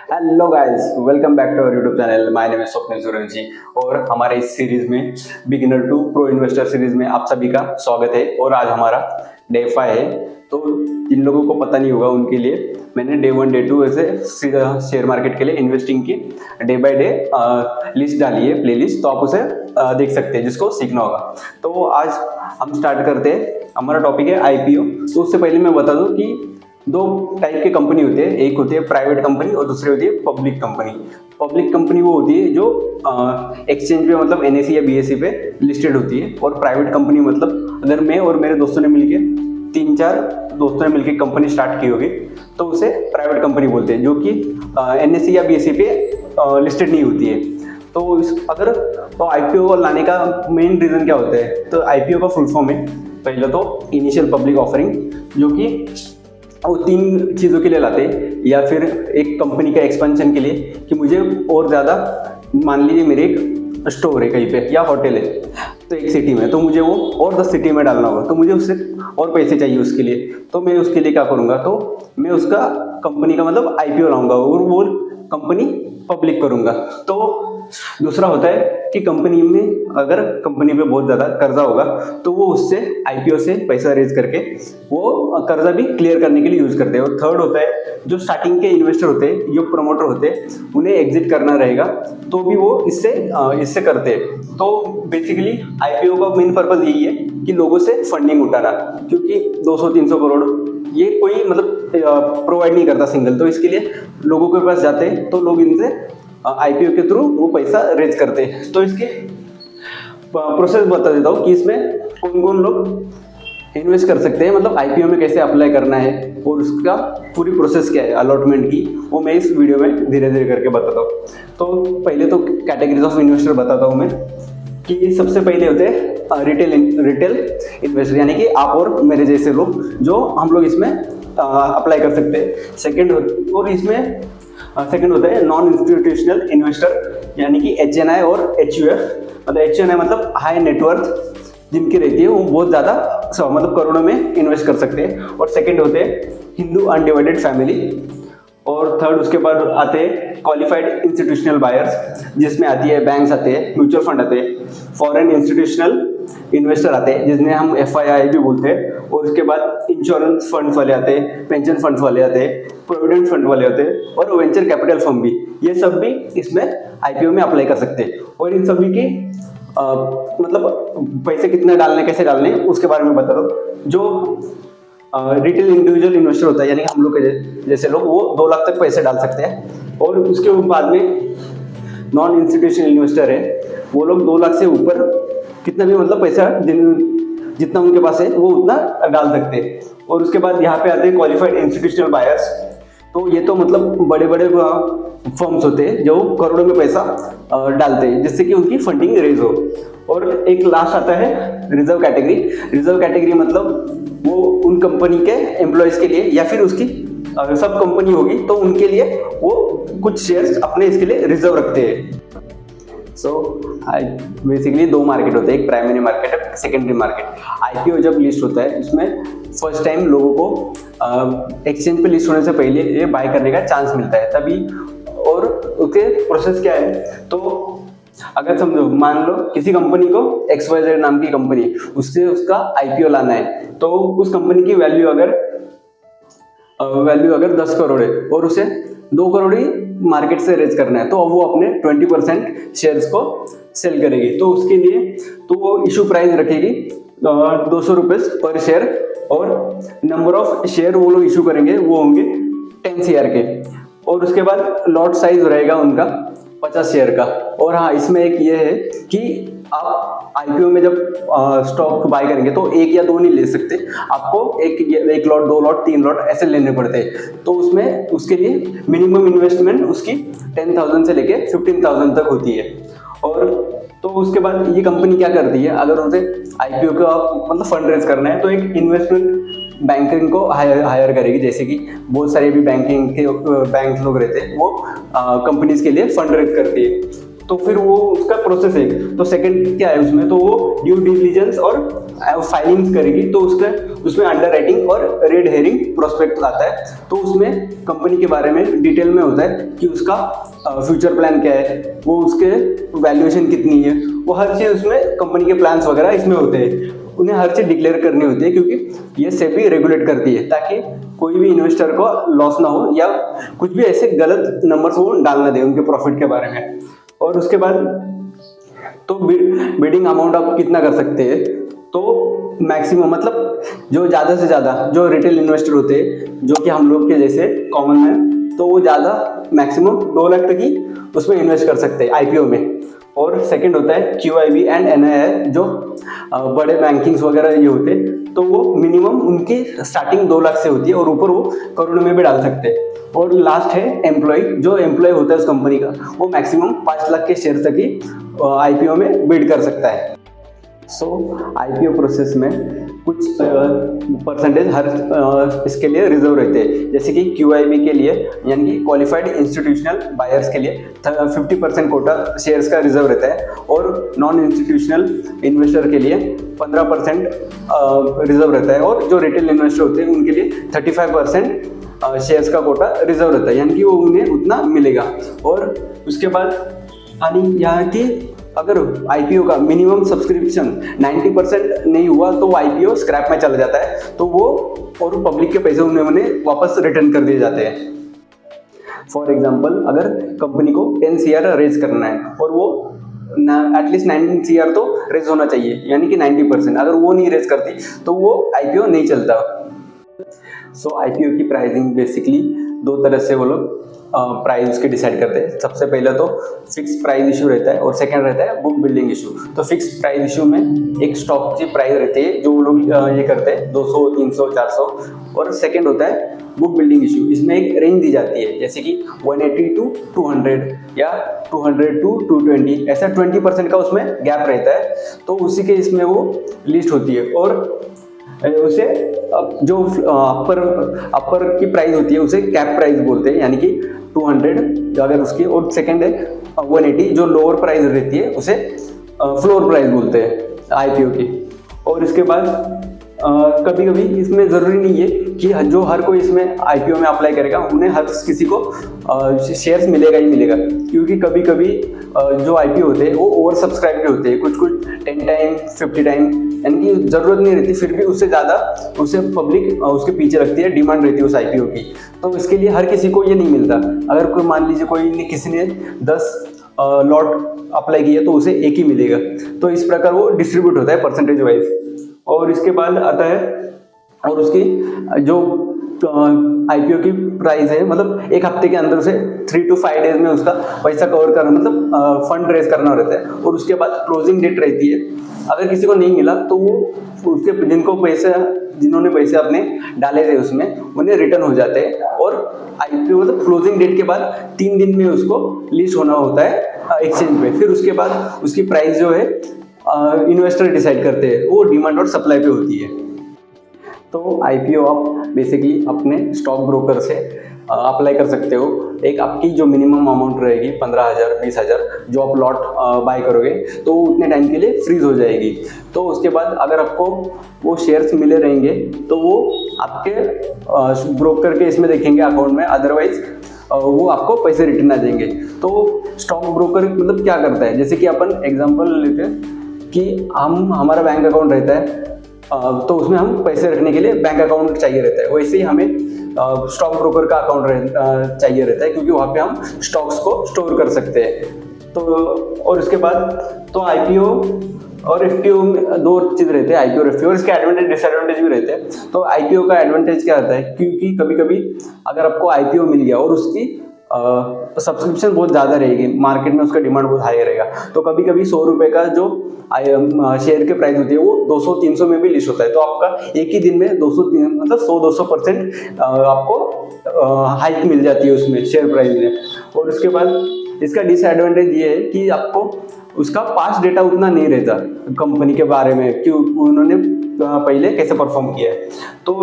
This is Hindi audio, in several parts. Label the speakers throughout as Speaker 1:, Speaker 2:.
Speaker 1: Hello guys, welcome back to our YouTube channel. My name is Swapnil Suryavanshi और हमारे इस सीरीज में beginner to pro investor series में आप सभी का स्वागत है। और आज हमारा डे 5 है। तो जिन लोगों को पता नहीं होगा उनके लिए मैंने डे 1 डे 2 ऐसे शेयर मार्केट के लिए इन्वेस्टिंग की डे बाय डे लिस्ट डाली है, प्ले लिस्ट, तो आप उसे देख सकते हैं जिसको सीखना होगा। तो आज हम स्टार्ट करते हैं। हमारा टॉपिक है आईपीओ। तो उससे पहले मैं बता दूं कि दो टाइप की कंपनी होती है, एक होती है प्राइवेट कंपनी और दूसरी होती है पब्लिक कंपनी। पब्लिक कंपनी वो होती है जो एक्सचेंज पे मतलब एनएसई या बीएसई पे लिस्टेड होती है, और प्राइवेट कंपनी मतलब अगर मैं और मेरे दोस्तों ने मिलके 3-4 दोस्तों ने मिलकर कंपनी स्टार्ट की होगी तो उसे प्राइवेट कंपनी बोलते हैं, जो कि एनएसई या बीएसई पे लिस्टेड नहीं होती है। तो आईपीओ लाने का मेन रीज़न क्या होता है? तो आईपीओ का फुल फॉर्म है, पहले तो इनिशियल पब्लिक ऑफरिंग, जो कि वो 3 चीज़ों के लिए लाते हैं। या फिर एक कंपनी का एक्सपेंशन के लिए कि मुझे और ज़्यादा, मान लीजिए मेरे एक स्टोर है कहीं पे या होटल है तो एक सिटी में, तो मुझे वो और 10 सिटी में डालना होगा, तो मुझे उससे और पैसे चाहिए उसके लिए। तो मैं उसके लिए क्या करूँगा, तो मैं उसका कंपनी का मतलब आईपीओ लाऊंगा और वो कंपनी पब्लिक करूँगा। तो दूसरा होता है कि कंपनी में अगर कंपनी पे बहुत ज़्यादा कर्जा होगा तो वो उससे आईपीओ से पैसा रेज करके वो कर्जा भी क्लियर करने के लिए यूज़ करते हैं। और थर्ड होता है जो स्टार्टिंग के इन्वेस्टर होते हैं, जो प्रमोटर होते हैं, उन्हें एग्जिट करना रहेगा तो भी वो इससे करते हैं। तो बेसिकली आईपीओ का मेन पर्पज़ यही है कि लोगों से फंडिंग उठाना, क्योंकि 200-300 करोड़ ये कोई मतलब प्रोवाइड नहीं करता सिंगल, तो इसके लिए लोगों के पास जाते हैं तो लोग इनसे आईपीओ के थ्रू वो पैसा रेज करते हैं। तो इसके प्रोसेस बता देता हूँ कि इसमें कौन कौन लोग इन्वेस्ट कर सकते हैं, मतलब आईपीओ में कैसे अप्लाई करना है और उसका पूरी प्रोसेस क्या है अलॉटमेंट की, वो मैं इस वीडियो में धीरे धीरे करके बताता हूँ। तो पहले तो कैटेगरीज ऑफ इन्वेस्टर बताता हूँ मैं, कि सबसे पहले होते हैं रिटेल इन्वेस्टर, यानी कि आप और मेरे जैसे लोग, जो हम लोग इसमें अप्लाई कर सकते हैं। सेकंड होता है नॉन इंस्टीट्यूशनल इन्वेस्टर, यानी कि एचएनआई और एचयूएफ। मतलब एचएनआई मतलब हाई नेटवर्थ जिनकी रहती है, वो बहुत ज़्यादा मतलब करोड़ों में इन्वेस्ट कर सकते हैं। और सेकंड होते हैं हिंदू अनडिवाइडेड फैमिली। और थर्ड उसके बाद आते हैं क्वालिफाइड इंस्टीट्यूशनल बायर्स, जिसमें आती है बैंक्स आते हैं, म्यूचुअल फंड आते हैं, फॉरेन इंस्टीट्यूशनल इन्वेस्टर आते हैं जिन्हें हम एफआईआई भी बोलते हैं। और उसके बाद इंश्योरेंस फंड वाले आते हैं, पेंशन फंड वाले आते हैं, प्रोविडेंट फंड वाले होते हैं, और वेंचर कैपिटल फर्म भी। ये सब भी इसमें आईपीओ में अप्लाई कर सकते हैं। और इन सभी की मतलब पैसे कितने डालने, कैसे डालने, उसके बारे में बता दो। जो रिटेल इंडिविजुअल इन्वेस्टर होता है, यानी हम लोग जैसे लोग, वो 2 लाख तक पैसे डाल सकते हैं। और उसके बाद में नॉन इंस्टीट्यूशनल इन्वेस्टर है, वो लोग 2 लाख से ऊपर कितना भी मतलब पैसा जितना उनके पास है वो उतना डाल सकते हैं। और उसके बाद यहाँ पे आते हैं क्वालिफाइड इंस्टीट्यूशनल बायर्स। तो ये तो मतलब बड़े बड़े फर्म्स होते हैं जो करोड़ों में पैसा डालते हैं जिससे कि उनकी फंडिंग रेज हो। और एक लास्ट आता है रिजर्व कैटेगरी। रिजर्व कैटेगरी मतलब वो उन कंपनी के एम्प्लॉयज़ के लिए, या फिर उसकी सब कंपनी होगी तो उनके लिए वो कुछ शेयर्स अपने इसके लिए रिजर्व रखते हैं। सो बेसिकली 2 मार्केट होते हैं, एक प्राइमरी मार्केट है, सेकेंडरी मार्केट। आईपीओ जब लिस्ट होता है उसमें फर्स्ट टाइम लोगों को एक्सचेंज पे लिस्ट होने से पहले ये बाय करने का चांस मिलता है तभी। और उसके प्रोसेस क्या है, तो अगर समझो मान लो किसी कंपनी को XYZ नाम की कंपनी, उससे उसका आईपीओ लाना है, तो उस कंपनी की वैल्यू अगर 10 करोड़ है और उसे 2 करोड़ ही मार्केट से रेज करना है, तो वो अपने 20% शेयर्स को सेल करेगी। तो उसके लिए तो वो इशू प्राइस रखेगी 200 रुपये पर शेयर, और नंबर ऑफ शेयर वो लोग इशू करेंगे वो होंगे 10 शेयर के। और उसके बाद लॉट साइज रहेगा उनका 50 शेयर का। और हाँ, इसमें एक ये है कि आप आईपीओ में जब स्टॉक बाय करेंगे तो 1 या 2 नहीं ले सकते, आपको एक लॉट, 2 लॉट, 3 लॉट ऐसे लेने पड़ते हैं। तो उसमें उसके लिए मिनिमम इन्वेस्टमेंट उसकी 10,000 से लेके 15,000 तक होती है। और तो उसके बाद ये कंपनी क्या करती है, अगर उसे आईपीओ का मतलब फंड रेज करना है तो एक इन्वेस्टमेंट बैंकिंग को हायर करेगी, जैसे कि बहुत सारे भी बैंक लोग रहते हैं, वो कंपनीज के लिए फंड रेज करती है। तो फिर वो उसका प्रोसेस है। तो सेकंड क्या है उसमें, तो वो ड्यू डिलिजेंस और फाइलिंग्स करेगी, तो उसमें अंडर राइटिंग और रेड हेरिंग प्रोस्पेक्ट आता है। तो उसमें कंपनी के बारे में डिटेल में होता है कि उसका फ्यूचर प्लान क्या है, वो उसके वैल्यूएशन कितनी है, वो हर चीज़ उसमें कंपनी के प्लान्स वगैरह इसमें होते हैं। उन्हें हर चीज़ डिक्लेयर करनी होती है, क्योंकि ये सेबी रेगुलेट करती है, ताकि कोई भी इन्वेस्टर को लॉस ना हो या कुछ भी ऐसे गलत नंबर्स वो डालना दे उनके प्रॉफिट के बारे में। और उसके बाद तो बिडिंग अमाउंट आप कितना कर सकते हैं, तो मैक्सिमम मतलब जो ज़्यादा से ज़्यादा जो रिटेल इन्वेस्टर होते हैं, जो कि हम लोग के जैसे कॉमन है, तो वो ज़्यादा मैक्सिमम 2 लाख तक ही उसमें इन्वेस्ट कर सकते हैं आईपीओ में। और सेकंड होता है QIB एंड NII, जो बड़े बैंकिंग्स वगैरह ये होते हैं, तो वो मिनिमम उनकी स्टार्टिंग 2 लाख से होती है और ऊपर वो करोड़ में भी डाल सकते हैं। और लास्ट है एम्प्लॉय, जो एम्प्लॉय होता है उस कंपनी का, वो मैक्सिमम 5 लाख के शेयर तक ही आईपीओ में बिड कर सकता है। सो आईपीओ प्रोसेस में कुछ परसेंटेज हर इसके लिए रिजर्व रहते हैं, जैसे कि QIB के लिए यानी कि क्वालिफाइड इंस्टीट्यूशनल बायर्स के लिए 50% कोटा शेयर्स का रिजर्व रहता है, और नॉन इंस्टीट्यूशनल इन्वेस्टर के लिए 15% रिजर्व रहता है, और जो रिटेल इन्वेस्टर होते हैं उनके लिए 35% शेयर्स का कोटा रिजर्व रहता है, यानी कि वो उन्हें उतना मिलेगा। और उसके बाद यहाँ की अगर आईपीओ का मिनिमम सब्सक्रिप्शन 90% नहीं हुआ तो आईपीओ स्क्रैप में चला जाता है, तो वो और पब्लिक के पैसे उन्हें वापस रिटर्न कर दिए जाते हैं। फॉर एग्जांपल, अगर कंपनी को 10 CR रेज करना है और वो एटलीस्ट 9 CR तो रेज होना चाहिए, यानी कि 90%, अगर वो नहीं रेज करती तो वो आईपीओ नहीं चलता। सो आईपीओ की प्राइसिंग बेसिकली 2 तरह से वो लोग प्राइस उसके डिसाइड करते हैं। सबसे पहले तो फिक्स प्राइस इशू रहता है, और सेकंड रहता है बुक बिल्डिंग इशू। तो फिक्स प्राइस इशू में एक स्टॉक की प्राइस रहती है जो वो लोग ये करते हैं 200, 300, 400, और सेकंड होता है बुक बिल्डिंग इशू। इसमें एक रेंज दी जाती है, जैसे कि 180 to 200 या 200 to 220, ऐसा 20% का उसमें गैप रहता है। तो उसी के इसमें वो लिस्ट होती है, और उसे जो अपर की प्राइस होती है उसे कैप प्राइस बोलते हैं, यानी कि 200 अगर उसकी, और सेकंड है 180 जो लोअर प्राइस रहती है उसे फ्लोर प्राइस बोलते हैं आईपीओ की। और इसके बाद कभी कभी इसमें ज़रूरी नहीं है कि जो हर कोई इसमें आईपीओ में अप्लाई करेगा उन्हें हर किसी को शेयर्स मिलेगा ही मिलेगा, क्योंकि कभी कभी जो आईपीओ होते हैं वो ओवर सब्सक्राइब होते हैं, कुछ 10 टाइम 50 टाइम, यानी कि ज़रूरत नहीं रहती, फिर भी उससे ज़्यादा उसे पब्लिक उसके पीछे रखती है, डिमांड रहती है उस आईपीओ की। तो इसके लिए हर किसी को ये नहीं मिलता। अगर कोई मान लीजिए किसी ने 10 लॉट अप्लाई किया तो उसे एक ही मिलेगा। तो इस प्रकार वो डिस्ट्रीब्यूट होता है परसेंटेज वाइज। और इसके बाद आता है, और उसकी जो आईपीओ की प्राइस है, मतलब एक हफ्ते के अंदर उसे 3 to 5 डेज में उसका पैसा कवर करना, मतलब फंड रेज करना रहता है। और उसके बाद क्लोजिंग डेट रहती है। अगर किसी को नहीं मिला तो वो उसके जिन्होंने पैसे अपने डाले थे उसमें उन्हें रिटर्न हो जाते हैं, और आईपीओ मतलब क्लोजिंग डेट के बाद 3 दिन में उसको लिस्ट होना होता है एक्सचेंज पे। फिर उसके बाद उसकी प्राइस जो है इन्वेस्टर डिसाइड करते हैं, वो डिमांड और सप्लाई पे होती है। तो आईपीओ आप बेसिकली अपने स्टॉक ब्रोकर से अप्लाई कर सकते हो। एक आपकी जो मिनिमम अमाउंट रहेगी 15,000 20,000 जो आप लॉट बाय करोगे, तो उतने टाइम के लिए फ्रीज हो जाएगी। तो उसके बाद अगर आपको वो शेयर्स मिले रहेंगे तो वो आपके ब्रोकर के इसमें देखेंगे अकाउंट में, अदरवाइज वो आपको पैसे रिटर्न आ जाएंगे। तो स्टॉक ब्रोकर मतलब क्या करता है, जैसे कि अपन एग्जांपल लेते हैं कि हमारा बैंक अकाउंट रहता है, तो उसमें हम पैसे रखने के लिए बैंक अकाउंट चाहिए रहता है। वैसे ही हमें स्टॉक ब्रोकर का अकाउंट चाहिए रहता है, क्योंकि वहाँ पे हम स्टॉक्स को स्टोर कर सकते हैं। तो और उसके बाद तो आईपीओ और एफपीओ में 2 चीज़ रहते हैं, आईपीओ और एफपीओ, और इसके एडवांटेज डिसएडवांटेज भी रहते हैं। तो आईपीओ का एडवांटेज क्या होता है, क्योंकि कभी कभी अगर आपको आईपीओ मिल गया और उसकी सब्सक्रिप्शन बहुत ज़्यादा रहेगी, मार्केट में उसका डिमांड बहुत हाई रहेगा, तो कभी कभी 100 रुपये का जो शेयर के प्राइस होती है वो 200-300 में भी लिस्ट होता है। तो आपका एक ही दिन में 100-200% आपको हाइक मिल जाती है उसमें शेयर प्राइस में। और उसके बाद इसका डिसएडवांटेज ये है कि आपको उसका पास्ट डेटा उतना नहीं रहता कंपनी के बारे में, कि उन्होंने पहले कैसे परफॉर्म किया है। तो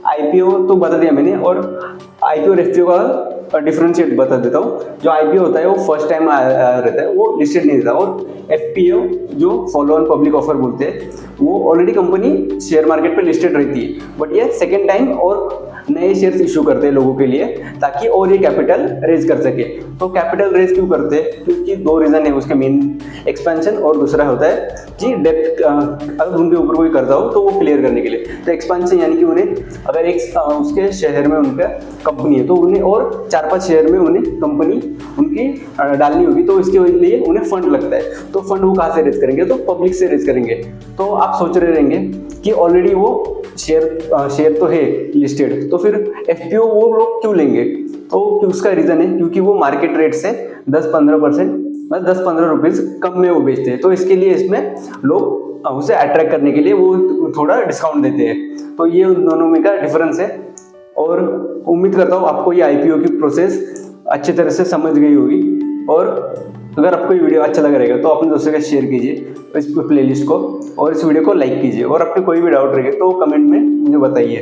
Speaker 1: आईपीओ तो बता दिया मैंने, और आईपीओ और एफपीओ का डिफरेंशिएट बता देता हूँ। जो आईपीओ होता है वो फर्स्ट टाइम रहता है, वो लिस्टेड नहीं रहता। और एफपीओ जो फॉलो ऑन पब्लिक ऑफर बोलते हैं, वो ऑलरेडी कंपनी शेयर मार्केट पे लिस्टेड रहती है, बट ये सेकेंड टाइम और नए शेयर्स इशू करते हैं लोगों के लिए, ताकि और ये कैपिटल रेज कर सके। तो कैपिटल रेज क्यों करते हैं? क्योंकि दो रीजन है उसके मेन, एक्सपेंशन और दूसरा होता है कि डेप्थ, अगर उनके ऊपर कोई कर्जा हो तो वो क्लियर करने के लिए। तो एक्सपेंशन यानी कि उन्हें अगर एक उसके शहर में उनका कंपनी है तो उन्हें और 4-5 शहर में उन्हें कंपनी उनकी डालनी होगी, तो इसके लिए उन्हें फंड लगता है। तो फंड वो कहाँ से रेज करेंगे? तो पब्लिक से रेज करेंगे। तो आप सोच रहे रहेंगे कि ऑलरेडी वो शेयर तो है लिस्टेड, तो फिर एफपीओ वो लोग क्यों लेंगे? तो उसका रीजन है क्योंकि वो मार्केट रेट से 10-15% मतलब 10-15 रुपीज कम में वो बेचते हैं। तो इसके लिए इसमें लोग उसे अट्रैक्ट करने के लिए वो थोड़ा डिस्काउंट देते हैं। तो ये उन दोनों में का डिफरेंस है। और उम्मीद करता हूँ आपको ये आईपीओ की प्रोसेस अच्छी तरह से समझ गई होगी। और अगर आपको ये वीडियो अच्छा लगा रहेगा तो अपने दोस्तों के साथ शेयर कीजिए इस प्लेलिस्ट को, और इस वीडियो को लाइक कीजिए। और आपके कोई भी डाउट रहे तो कमेंट में मुझे बताइए।